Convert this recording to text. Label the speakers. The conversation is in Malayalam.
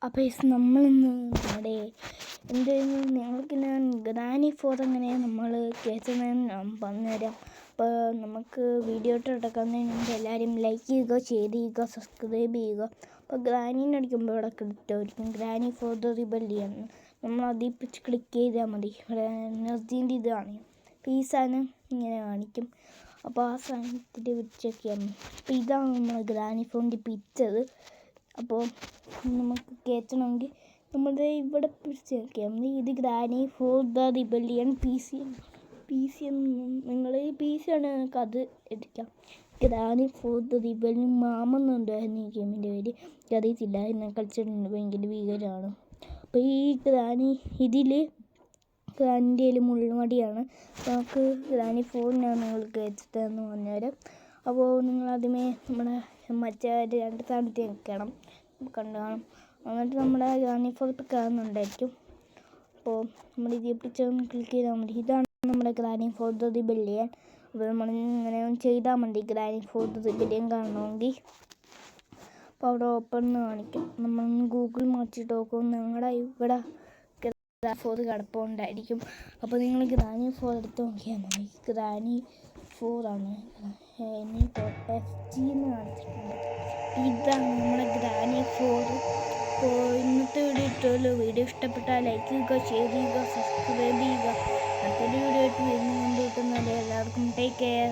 Speaker 1: അപ്പോൾ നമ്മളിന്ന് നമ്മുടെ എന്തായിരുന്നു നിങ്ങൾക്ക് ഞാൻ ഗ്രാനി ഫോർ എങ്ങനെ നമ്മൾ കേൾക്കുന്നതെന്ന് ഞാൻ പറഞ്ഞുതരാം. അപ്പോൾ നമുക്ക് വീഡിയോ ഇട്ടെടുക്കുന്നതിന് മുമ്പ് എല്ലാവരും ലൈക്ക് ചെയ്യുക, ഷെയർ ചെയ്യുക, സബ്സ്ക്രൈബ് ചെയ്യുക. അപ്പോൾ ഗ്രാനീന്ന് അടിക്കുമ്പോൾ ഇവിടെ കിട്ടുമായിരിക്കും ഗ്രാനി ഫോർ ദ റിബല്ലിയൻ. നമ്മൾ അതിൽ പിടിച്ച് ക്ലിക്ക് ചെയ്താൽ മതി. ഇവിടെ എനർജീൻ്റെ ഇത് കാണിക്കും. അപ്പോൾ ഈ സാധനം ഇങ്ങനെ കാണിക്കും. അപ്പോൾ ആ സാധനത്തിൽ വെച്ചൊക്കെയാണ്. അപ്പോൾ ഇതാണ് നമ്മൾ ഗ്രാനി ഫോറിൻ്റെ പിക്ചർ. അപ്പോൾ നമുക്ക് കയറ്റണമെങ്കിൽ നമ്മുടെ ഇവിടെ പിടിച്ച് നോക്കിയാൽ മതി. ഇത് ഗ്രാനി ഫോർ ദ റിബല്ലിയൻ PC നിങ്ങൾ PC ആണ് നിങ്ങൾക്ക് അത് എടുക്കാം. ഗ്രാനി ഫോർ ദ റിബല്ലിയൻ മാമെന്നുണ്ടായിരുന്നു ഈ ഗെയിമിൻ്റെ പേര്. അറിയത്തില്ല, എന്നെ കളിച്ചിട്ടുണ്ട്, ഭയങ്കര ഭീകരമാണ്. അപ്പോൾ ഈ ഗ്രാനിൻ്റെ മുള്ളുമടിയാണ്. നമുക്ക് ഗ്രാനി ഫോറിനാണ് നിങ്ങൾ കയറ്റതെന്ന് പറഞ്ഞുതരാം. അപ്പോൾ നിങ്ങളാദ്യമേ നമ്മുടെ മറ്റേ 2 സ്ഥാനത്ത് നിൽക്കണം, കണ്ടു കാണും. എന്നിട്ട് നമ്മുടെ ഗ്രാനി ഫോർ ഇപ്പോൾ കാണുന്നുണ്ടായിരിക്കും. അപ്പോൾ നമ്മൾ ഇതിൽ പിടിച്ചൊന്ന് ക്ലിക്ക് ചെയ്താൽ മതി. ഇതാണ് നമ്മുടെ ഗ്രാനി ഫോർ ദ റിബല്ലിയൻ. അപ്പോൾ നമ്മൾ ഇങ്ങനെ ചെയ്താൽ മതി ഗ്രാനി ഫോർ ദ റിബല്ലിയൻ കാണണമെങ്കിൽ. അപ്പോൾ അവിടെ ഓപ്പൺ എന്ന് കാണിക്കും. നമ്മളൊന്ന് ഗൂഗിൾ മാറ്റിയിട്ട് നോക്കും. ഞങ്ങളുടെ ഇവിടെ ഗ്രാനി ഫോർ കിടപ്പുണ്ടായിരിക്കും. അപ്പോൾ നിങ്ങൾ ഗ്രാനി ഫോർ എടുത്ത് നോക്കിയാൽ മതി. ഗ്രാനി ഫോറാണ് FG എന്ന് കാണിച്ചിട്ടുണ്ട്. ഇതാണ് നമ്മുടെ ഗ്രാനി ഫോർ. അപ്പോൾ ഇന്നത്തെ വീഡിയോ ഇഷ്ടമല്ലോ. വീഡിയോ ഇഷ്ടപ്പെട്ടാൽ ലൈക്ക് ചെയ്യുക, ഷെയർ ചെയ്യുക, സബ്സ്ക്രൈബ് ചെയ്യുക. അടുത്തൊരു വീഡിയോ ആയിട്ട് വരുന്നുണ്ട്. കിട്ടുന്നത് എല്ലാവർക്കും ടേക്ക് കെയർ.